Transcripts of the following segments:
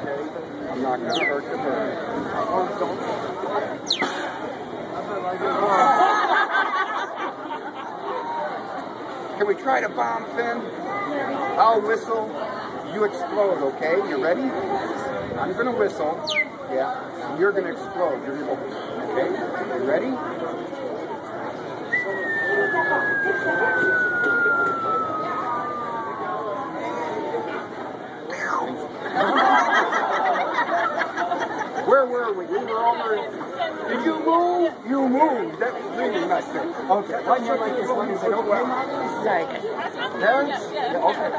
okay? I'm not going to hurt the bird. Oh, don't. Can we try to bomb, Finn? I'll whistle. You explode, okay? You ready? I'm going to whistle. Yeah. And you're going to explode. You're going to go. Okay? You ready? Where were we? We were over. Did you move? You moved. That really messed up. Okay. Why do you like this one? Is it okay, Mommy? Yeah. Parents? Yeah, okay.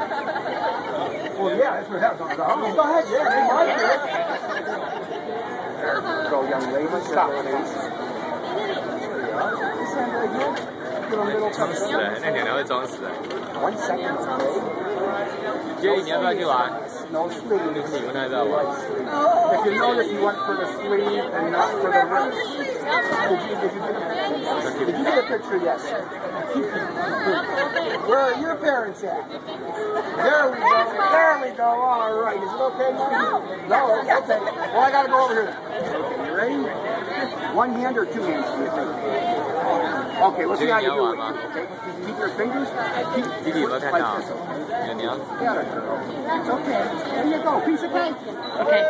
Well, yeah, that's what happens on the house. Go ahead, yeah, they like it. There you go, young lady. Stop, please. You sound very good. Give a little touch. 那娘娘会装死的。 1 second, okay? Jerry， 你要不要去玩？ No sleeve. 你问他要不要玩？ If you notice, you went for the sleeve and not for the wrist. Did you get a picture yet? Where are your parents at? There we go. There we go. All right. Is it okay, Mom? No. Okay. Well, I got to go over here. Okay, you ready? One hand or two hands, do you think? Okay, let's see how you do it. Okay, keep your fingers. Keep like this.娘娘。 Got it, girl. It's okay. There you go. Piece of cake. Okay.